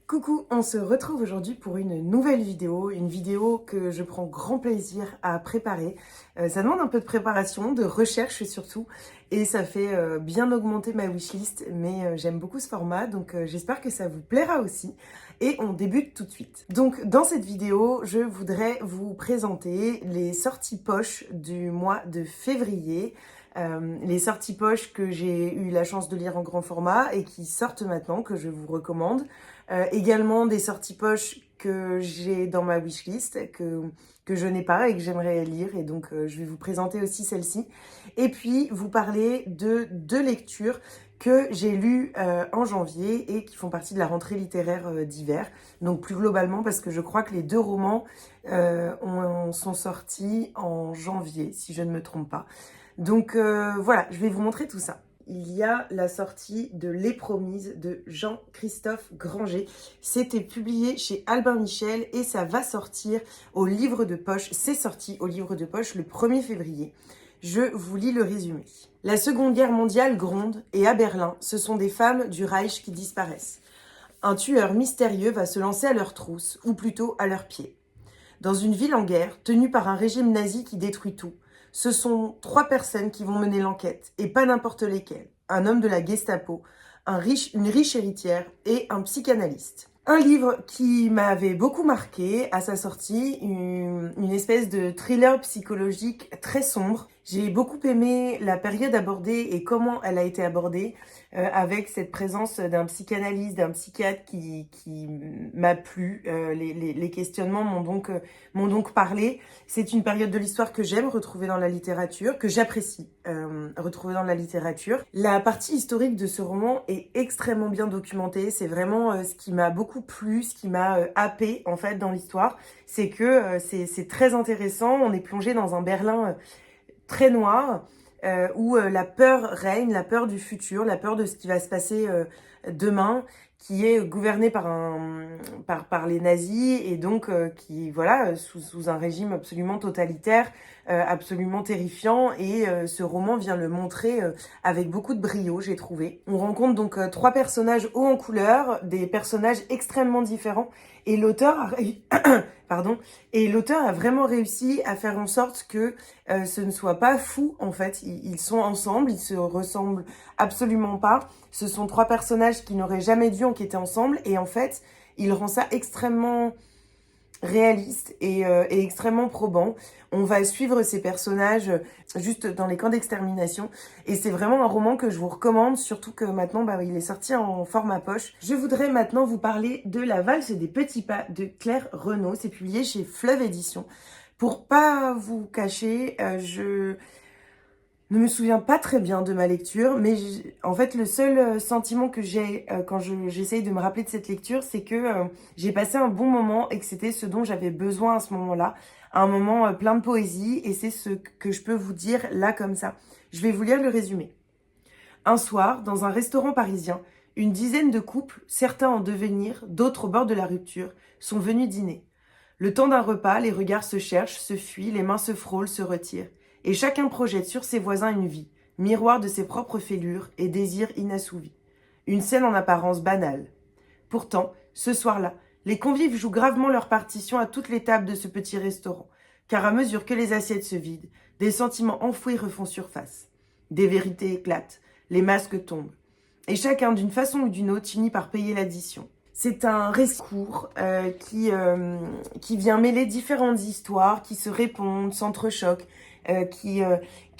Coucou, on se retrouve aujourd'hui pour une nouvelle vidéo, une vidéo que je prends grand plaisir à préparer. Ça demande un peu de préparation, de recherche surtout, et ça fait bien augmenter ma wishlist, mais j'aime beaucoup ce format, donc j'espère que ça vous plaira aussi. Et on débute tout de suite. Donc dans cette vidéo, je voudrais vous présenter les sorties poches du mois de février. Les sorties poches que j'ai eu la chance de lire en grand format et qui sortent maintenant, que je vous recommande. Également des sorties poches que j'ai dans ma wishlist, que je n'ai pas et que j'aimerais lire. Et donc, je vais vous présenter aussi celle-ci. Et puis, vous parler de deux lectures que j'ai lues en janvier et qui font partie de la rentrée littéraire d'hiver. Donc, plus globalement, parce que je crois que les deux romans sont sortis en janvier, si je ne me trompe pas. Donc, voilà, je vais vous montrer tout ça. Il y a la sortie de Les Promises de Jean-Christophe Granger. C'était publié chez Albin Michel et ça va sortir au livre de poche. C'est sorti au livre de poche le 1er février. Je vous lis le résumé. La Seconde Guerre mondiale gronde et à Berlin, ce sont des femmes du Reich qui disparaissent. Un tueur mystérieux va se lancer à leur trousse, ou plutôt à leurs pieds. Dans une ville en guerre, tenue par un régime nazi qui détruit tout, ce sont 3 personnes qui vont mener l'enquête, et pas n'importe lesquelles. Un homme de la Gestapo, une riche héritière et un psychanalyste. Un livre qui m'avait beaucoup marqué à sa sortie, une espèce de thriller psychologique très sombre. J'ai beaucoup aimé la période abordée et comment elle a été abordée, avec cette présence d'un psychanalyste, d'un psychiatre qui m'a plu. Les questionnements m'ont donc parlé. C'est une période de l'histoire que j'aime retrouver dans la littérature, que j'apprécie retrouver dans la littérature. La partie historique de ce roman est extrêmement bien documentée. C'est vraiment ce qui m'a beaucoup plu, ce qui m'a happé en fait dans l'histoire. C'est que c'est très intéressant. On est plongé dans un Berlin très noir, où la peur règne, la peur du futur, la peur de ce qui va se passer demain, qui est gouverné par les nazis et donc qui voilà sous un régime absolument totalitaire, absolument terrifiant. Et ce roman vient le montrer avec beaucoup de brio, j'ai trouvé. On rencontre donc 3 personnages hauts en couleur, des personnages extrêmement différents, et l'auteur a vraiment réussi à faire en sorte que ce ne soit pas fou en fait. Ils sont ensemble, ils se ressemblent absolument pas. Ce sont 3 personnages qui n'auraient jamais dû enquêter ensemble, et en fait, il rend ça extrêmement réaliste et extrêmement probant. On va suivre ces personnages juste dans les camps d'extermination, et c'est vraiment un roman que je vous recommande, surtout que maintenant il est sorti en format poche. Je voudrais maintenant vous parler de La Valse des petits pas de Claire Renaud. C'est publié chez Fleuve Édition. Pour pas vous cacher, je ne me souviens pas très bien de ma lecture, mais en fait le seul sentiment que j'ai quand j'essaye de me rappeler de cette lecture, c'est que j'ai passé un bon moment et que c'était ce dont j'avais besoin à ce moment-là, un moment plein de poésie, et c'est ce que je peux vous dire là comme ça. Je vais vous lire le résumé. Un soir, dans un restaurant parisien, une dizaine de couples, certains en devenir, d'autres au bord de la rupture, sont venus dîner. Le temps d'un repas, les regards se cherchent, se fuient, les mains se frôlent, se retirent. Et chacun projette sur ses voisins une vie, miroir de ses propres fêlures et désirs inassouvis. Une scène en apparence banale. Pourtant, ce soir-là, les convives jouent gravement leur partition à toutes les tables de ce petit restaurant, car à mesure que les assiettes se vident, des sentiments enfouis refont surface. Des vérités éclatent, les masques tombent. Et chacun, d'une façon ou d'une autre, finit par payer l'addition. C'est un récit court qui vient mêler différentes histoires qui se répondent, s'entrechoquent, qui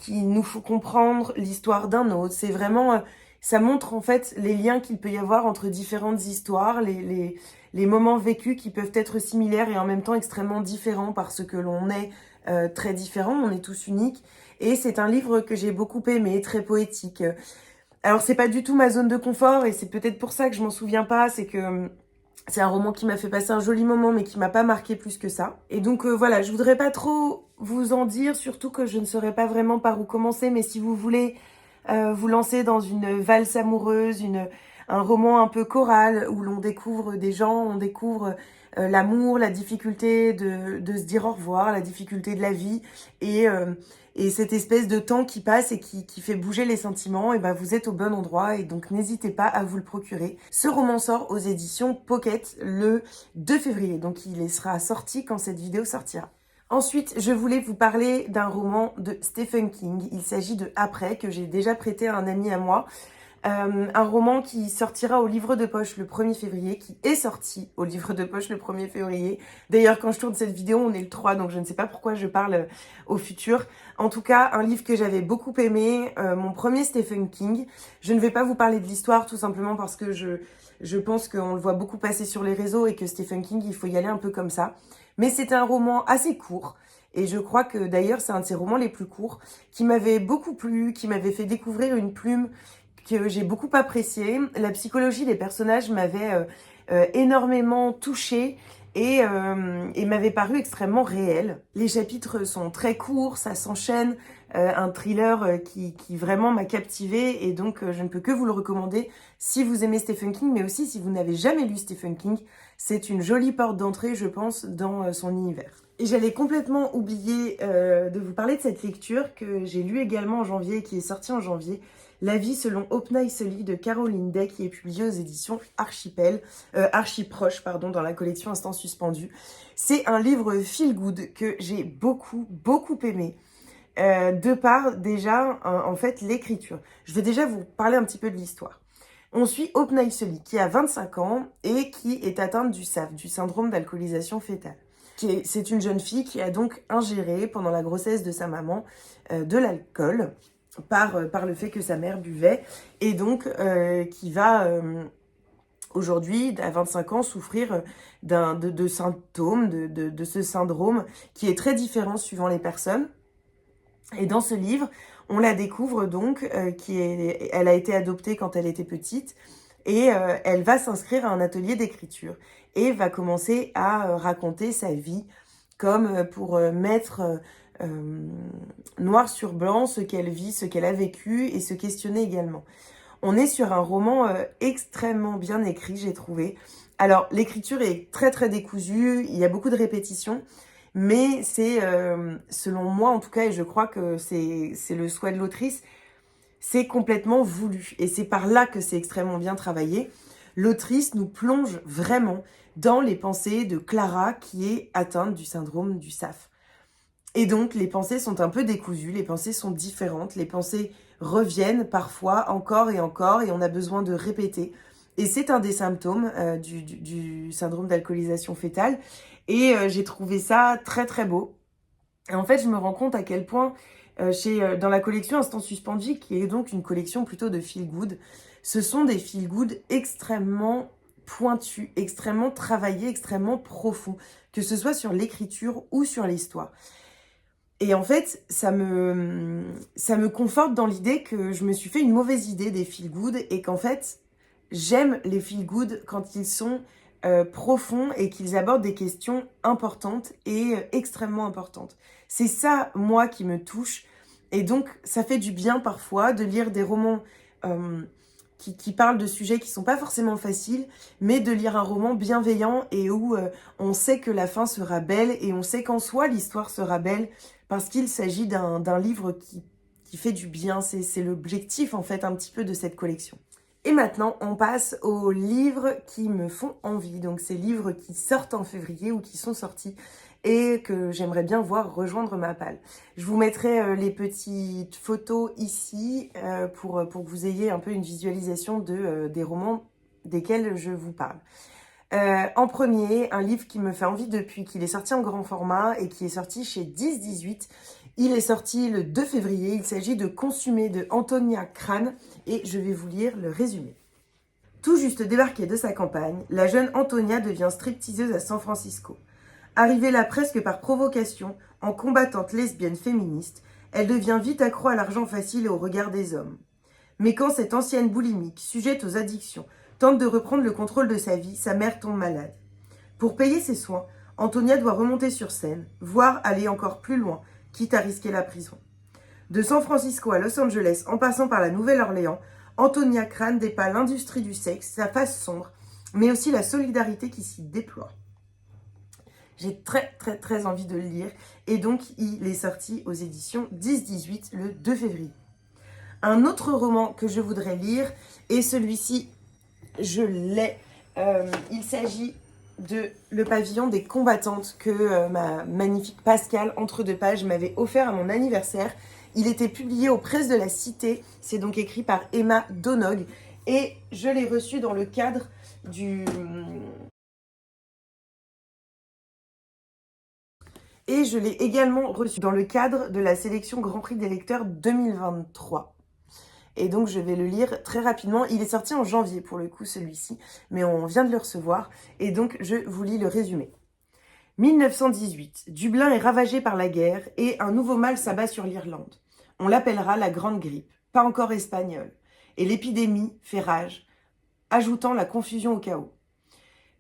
nous faut comprendre l'histoire d'un autre. C'est vraiment, ça montre en fait les liens qu'il peut y avoir entre différentes histoires, les moments vécus qui peuvent être similaires et en même temps extrêmement différents, parce que l'on est très différents, on est tous uniques. Et c'est un livre que j'ai beaucoup aimé, très poétique. Alors c'est pas du tout ma zone de confort, et c'est peut-être pour ça que je m'en souviens pas. C'est que c'est un roman qui m'a fait passer un joli moment, mais qui m'a pas marqué plus que ça. Et donc voilà, je voudrais pas trop vous en dire, surtout que je ne saurais pas vraiment par où commencer. Mais si vous voulez vous lancer dans une valse amoureuse, un roman un peu choral où l'on découvre des gens, on découvre l'amour, la difficulté de se dire au revoir, la difficulté de la vie et cette espèce de temps qui passe et qui fait bouger les sentiments, et ben vous êtes au bon endroit et donc n'hésitez pas à vous le procurer. Ce roman sort aux éditions Pocket le 2 février, donc il sera sorti quand cette vidéo sortira. Ensuite, je voulais vous parler d'un roman de Stephen King. Il s'agit de Après, que j'ai déjà prêté à un ami à moi. Un roman qui sortira au livre de poche le 1er février, qui est sorti au livre de poche le 1er février. D'ailleurs, quand je tourne cette vidéo, on est le 3, donc je ne sais pas pourquoi je parle au futur. En tout cas, un livre que j'avais beaucoup aimé, mon premier Stephen King. Je ne vais pas vous parler de l'histoire, tout simplement parce que je pense qu'on le voit beaucoup passer sur les réseaux et que Stephen King, il faut y aller un peu comme ça. Mais c'est un roman assez court. Et je crois que d'ailleurs, c'est un de ses romans les plus courts, qui m'avait beaucoup plu, qui m'avait fait découvrir une plume que j'ai beaucoup appréciée. La psychologie des personnages m'avait énormément touchée et m'avait paru extrêmement réelle. Les chapitres sont très courts, ça s'enchaîne, un thriller qui vraiment m'a captivée et donc je ne peux que vous le recommander si vous aimez Stephen King, mais aussi si vous n'avez jamais lu Stephen King. C'est une jolie porte d'entrée, je pense, dans son univers. Et j'allais complètement oublier de vous parler de cette lecture que j'ai lue également en janvier et qui est sortie en janvier. La vie selon Hope Nicely de Caroline Day, qui est publiée aux éditions Archiproche, dans la collection Instant Suspendu. C'est un livre feel good que j'ai beaucoup aimé. De par déjà, en fait, l'écriture. Je vais déjà vous parler un petit peu de l'histoire. On suit Hope Nicely, qui a 25 ans et qui est atteinte du SAF, du syndrome d'alcoolisation fœtale. C'est une jeune fille qui a donc ingéré, pendant la grossesse de sa maman, de l'alcool par le fait que sa mère buvait et donc qui va aujourd'hui, à 25 ans, souffrir de symptômes, de ce syndrome qui est très différent suivant les personnes. Et dans ce livre, on la découvre donc, elle a été adoptée quand elle était petite et elle va s'inscrire à un atelier d'écriture et va commencer à raconter sa vie comme pour mettre noir sur blanc ce qu'elle vit, ce qu'elle a vécu et se questionner également. On est sur un roman extrêmement bien écrit, j'ai trouvé. Alors, l'écriture est très décousue, il y a beaucoup de répétitions, mais c'est, selon moi en tout cas, et je crois que c'est le souhait de l'autrice, c'est complètement voulu. Et c'est par là que c'est extrêmement bien travaillé. L'autrice nous plonge vraiment dans les pensées de Clara qui est atteinte du syndrome du SAF. Et donc, les pensées sont un peu décousues, les pensées sont différentes, les pensées reviennent parfois encore et encore et on a besoin de répéter. Et c'est un des symptômes du syndrome d'alcoolisation fœtale. Et j'ai trouvé ça très beau. Et en fait, je me rends compte à quel point, dans la collection Instant Suspendu, qui est donc une collection plutôt de feel good, ce sont des feel good extrêmement pointus, extrêmement travaillés, extrêmement profonds, que ce soit sur l'écriture ou sur l'histoire. Et en fait, ça me conforte dans l'idée que je me suis fait une mauvaise idée des feel good et qu'en fait, j'aime les feel good quand ils sont profonds et qu'ils abordent des questions importantes et extrêmement importantes. C'est ça, moi, qui me touche. Et donc, ça fait du bien parfois de lire des romans qui parlent de sujets qui sont pas forcément faciles, mais de lire un roman bienveillant et où on sait que la fin sera belle et on sait qu'en soi, l'histoire sera belle parce qu'il s'agit d'un livre qui fait du bien. C'est l'objectif, en fait, un petit peu de cette collection. Et maintenant, on passe aux livres qui me font envie. Donc, ces livres qui sortent en février ou qui sont sortis et que j'aimerais bien voir rejoindre ma palle. Je vous mettrai les petites photos ici pour que vous ayez un peu une visualisation des romans desquels je vous parle. En premier, un livre qui me fait envie depuis qu'il est sorti en grand format et qui est sorti chez 10-18. Il est sorti le 2 février. Il s'agit de Consumé de Antonia Crane et je vais vous lire le résumé. Tout juste débarquée de sa campagne, la jeune Antonia devient stripteaseuse à San Francisco. Arrivée là presque par provocation, en combattante lesbienne féministe, elle devient vite accro à l'argent facile et au regard des hommes. Mais quand cette ancienne boulimique, sujette aux addictions, tente de reprendre le contrôle de sa vie, sa mère tombe malade. Pour payer ses soins, Antonia doit remonter sur scène, voire aller encore plus loin, quitte à risquer la prison. De San Francisco à Los Angeles, en passant par la Nouvelle-Orléans, Antonia Crane dépeint l'industrie du sexe, sa face sombre, mais aussi la solidarité qui s'y déploie. J'ai très envie de le lire et donc il est sorti aux éditions 10-18 le 2 février. Un autre roman que je voudrais lire, et celui-ci, je l'ai, il s'agit de Le pavillon des combattantes que ma magnifique Pascale, entre deux pages, m'avait offert à mon anniversaire. Il était publié aux Presses de la Cité, c'est donc écrit par Emma Donog, et je l'ai reçu dans le cadre du... Et je l'ai également reçu dans le cadre de la sélection Grand Prix des lecteurs 2023. Et donc je vais le lire très rapidement. Il est sorti en janvier pour le coup celui-ci, mais on vient de le recevoir. Et donc je vous lis le résumé. 1918. Dublin est ravagé par la guerre et un nouveau mal s'abat sur l'Irlande. On l'appellera la Grande Grippe, pas encore espagnole. Et l'épidémie fait rage, ajoutant la confusion au chaos.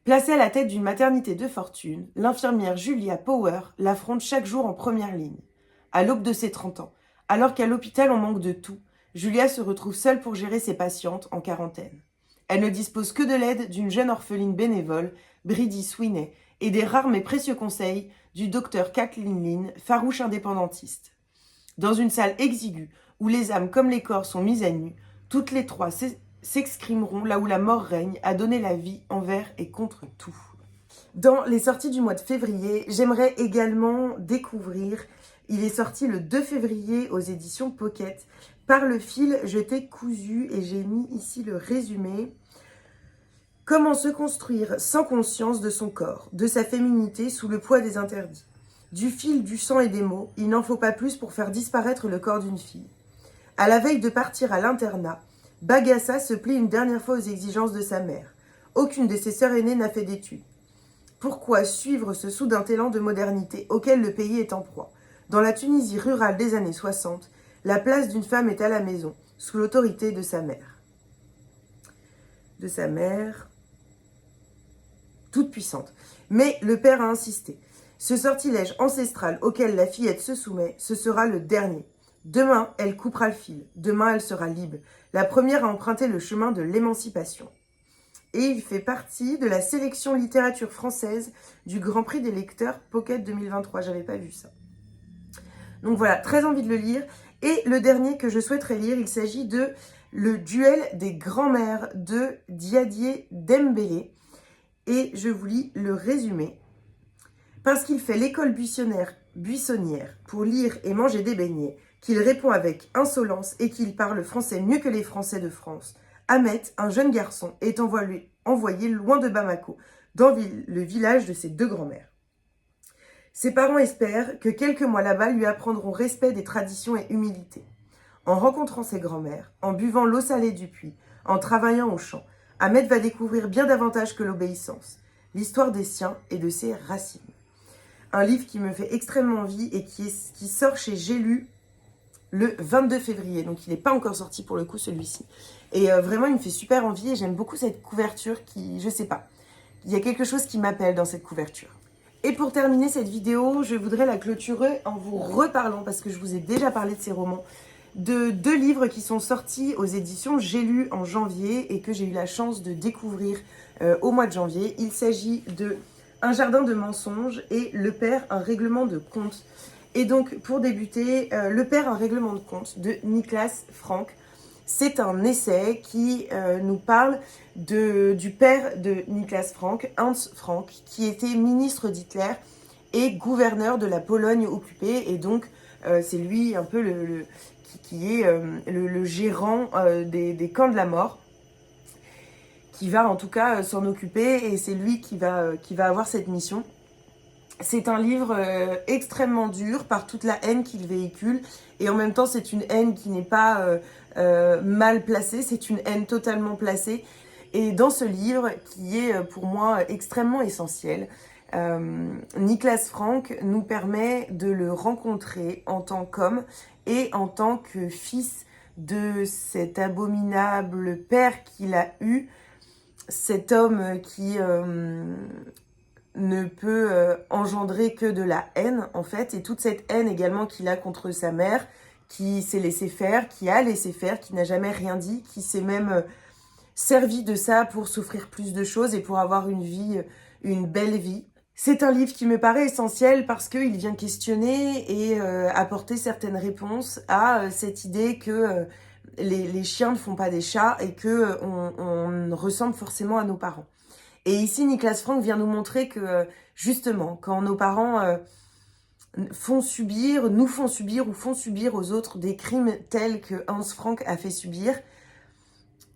Placée à la tête d'une maternité de fortune, l'infirmière Julia Power l'affronte chaque jour en première ligne. À l'aube de ses 30 ans, alors qu'à l'hôpital on manque de tout, Julia se retrouve seule pour gérer ses patientes en quarantaine. Elle ne dispose que de l'aide d'une jeune orpheline bénévole, Bridie Sweeney, et des rares mais précieux conseils du docteur Kathleen Lynn, farouche indépendantiste. Dans une salle exiguë, où les âmes comme les corps sont mises à nu, toutes les trois s'exprimeront là où la mort règne, à donner la vie envers et contre tout. Dans les sorties du mois de février, j'aimerais également découvrir, il est sorti le 2 février aux éditions Pocket, Par le fil, je t'ai cousu, et j'ai mis ici le résumé. Comment se construire sans conscience de son corps, de sa féminité sous le poids des interdits. Du fil, du sang et des mots, il n'en faut pas plus pour faire disparaître le corps d'une fille. À la veille de partir à l'internat, Bagassa se plie une dernière fois aux exigences de sa mère. Aucune de ses sœurs aînées n'a fait d'études. Pourquoi suivre ce soudain élan de modernité auquel le pays est en proie? Dans la Tunisie rurale des années 60, la place d'une femme est à la maison, sous l'autorité de sa mère. De sa mère, toute puissante. Mais le père a insisté. Ce sortilège ancestral auquel la fillette se soumet, ce sera le dernier. Demain, elle coupera le fil. Demain, elle sera libre. La première à emprunter le chemin de l'émancipation. Et il fait partie de la sélection littérature française du Grand Prix des lecteurs Pocket 2023. J'avais pas vu ça. Donc voilà, très envie de le lire. Et le dernier que je souhaiterais lire, il s'agit de Le duel des grands-mères de Diadier Dembélé. Et je vous lis le résumé. Parce qu'il fait l'école buissonnière pour lire et manger des beignets, qu'il répond avec insolence et qu'il parle français mieux que les Français de France, Ahmet, un jeune garçon, est envoyé loin de Bamako, dans le village de ses deux grands-mères. Ses parents espèrent que quelques mois là-bas lui apprendront respect des traditions et humilité. En rencontrant ses grands-mères, en buvant l'eau salée du puits, en travaillant au champ, Ahmet va découvrir bien davantage que l'obéissance, l'histoire des siens et de ses racines. Un livre qui me fait extrêmement envie et qui sort chez J'ai lu le 22 février. Donc il n'est pas encore sorti pour le coup celui-ci. Et vraiment il me fait super envie et j'aime beaucoup cette couverture qui, je sais pas, il y a quelque chose qui m'appelle dans cette couverture. Et pour terminer cette vidéo, je voudrais la clôturer en vous reparlant, parce que je vous ai déjà parlé de ces romans, de 2 livres qui sont sortis aux éditions J'ai lu en janvier et que j'ai eu la chance de découvrir au mois de janvier. Il s'agit de Un jardin de mensonges et Le père, un règlement de compte. Et donc, pour débuter, Le père, un règlement de compte de Niklas Frank. C'est un essai qui nous parle du père de Niklas Frank, Hans Frank, qui était ministre d'Hitler et gouverneur de la Pologne occupée. Et donc, c'est lui un peu qui est le gérant des camps de la mort, qui va en tout cas s'en occuper, et c'est lui qui va avoir cette mission. C'est un livre extrêmement dur par toute la haine qu'il véhicule, et en même temps c'est une haine qui n'est pas mal placée, c'est une haine totalement placée. Et dans ce livre, qui est pour moi extrêmement essentiel, Niklas Frank nous permet de le rencontrer en tant qu'homme et en tant que fils de cet abominable père qu'il a eu, cet homme qui ne peut engendrer que de la haine en fait, et toute cette haine également qu'il a contre sa mère, qui s'est laissé faire, qui a laissé faire, qui n'a jamais rien dit, qui s'est même servi de ça pour s'offrir plus de choses et pour avoir une vie, une belle vie. C'est un livre qui me paraît essentiel parce qu'il vient questionner et apporter certaines réponses à cette idée que les chiens ne font pas des chats et que on ressemble forcément à nos parents. Et ici, Niklas Frank vient nous montrer que justement, quand nos parents nous font subir ou font subir aux autres des crimes tels que Hans Frank a fait subir,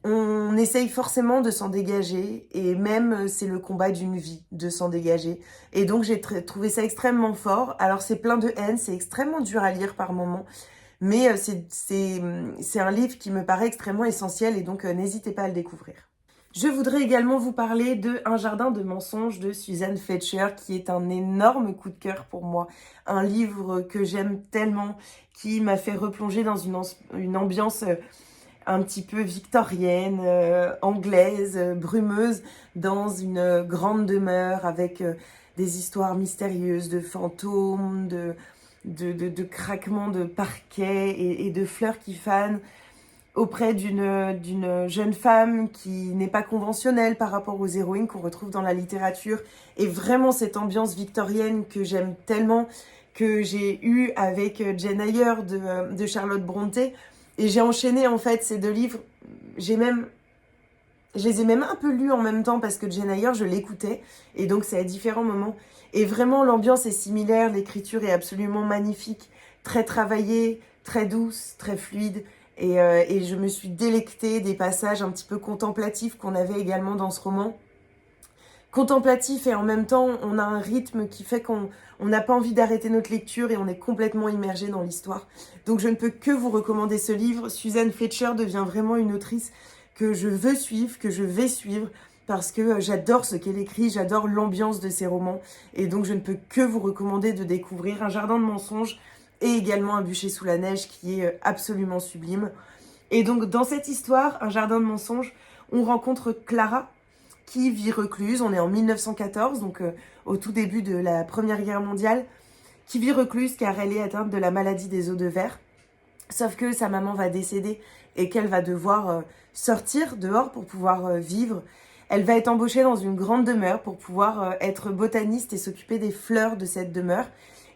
on essaye forcément de s'en dégager, et même c'est le combat d'une vie de s'en dégager. Et donc j'ai trouvé ça extrêmement fort. Alors c'est plein de haine, c'est extrêmement dur à lire par moments, mais c'est un livre qui me paraît extrêmement essentiel, et donc n'hésitez pas à le découvrir. Je voudrais également vous parler de Un jardin de mensonges de Suzanne Fletcher, qui est un énorme coup de cœur pour moi. Un livre que j'aime tellement, qui m'a fait replonger dans une ambiance un petit peu victorienne, anglaise, brumeuse, dans une grande demeure avec des histoires mystérieuses de fantômes, de craquements de parquet et de fleurs qui fanent auprès d'une jeune femme qui n'est pas conventionnelle par rapport aux héroïnes qu'on retrouve dans la littérature. Et vraiment cette ambiance victorienne que j'aime tellement, que j'ai eue avec Jane Eyre de Charlotte Brontë. Et j'ai enchaîné en fait ces deux livres. Je les ai même un peu lus en même temps parce que Jane Eyre, je l'écoutais. Et donc c'est à différents moments. Et vraiment l'ambiance est similaire, l'écriture est absolument magnifique, très travaillée, très douce, très fluide. Et je me suis délectée des passages un petit peu contemplatifs qu'on avait également dans ce roman. Contemplatif, et en même temps, on a un rythme qui fait qu'on n'a pas envie d'arrêter notre lecture et on est complètement immergé dans l'histoire. Donc je ne peux que vous recommander ce livre. Suzanne Fletcher devient vraiment une autrice que je veux suivre, que je vais suivre, parce que j'adore ce qu'elle écrit, j'adore l'ambiance de ses romans. Et donc je ne peux que vous recommander de découvrir Un jardin de mensonges et également Un bûcher sous la neige, qui est absolument sublime. Et donc dans cette histoire, Un jardin de mensonges, on rencontre Clara, qui vit recluse. On est en 1914, donc au tout début de la Première Guerre mondiale, qui vit recluse car elle est atteinte de la maladie des os de verre. Sauf que sa maman va décéder et qu'elle va devoir sortir dehors pour pouvoir vivre. Elle va être embauchée dans une grande demeure pour pouvoir être botaniste et s'occuper des fleurs de cette demeure.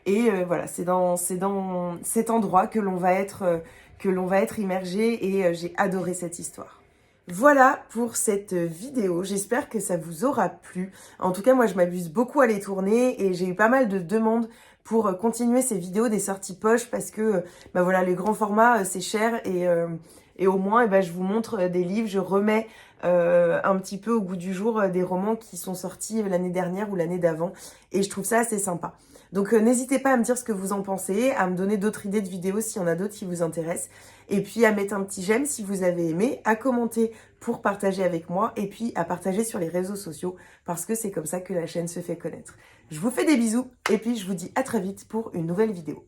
Et voilà, c'est dans cet endroit que l'on va être immergé, et j'ai adoré cette histoire. Voilà pour cette vidéo, j'espère que ça vous aura plu. En tout cas, moi je m'amuse beaucoup à les tourner et j'ai eu pas mal de demandes pour continuer ces vidéos des sorties poche, parce que bah voilà, les grands formats c'est cher, et au moins je vous montre des livres, je remets un petit peu au goût du jour des romans qui sont sortis l'année dernière ou l'année d'avant, et je trouve ça assez sympa. Donc n'hésitez pas à me dire ce que vous en pensez, à me donner d'autres idées de vidéos s'il y en a d'autres qui vous intéressent, et puis à mettre un petit j'aime si vous avez aimé, à commenter pour partager avec moi, et puis à partager sur les réseaux sociaux, parce que c'est comme ça que la chaîne se fait connaître. Je vous fais des bisous, et puis je vous dis à très vite pour une nouvelle vidéo.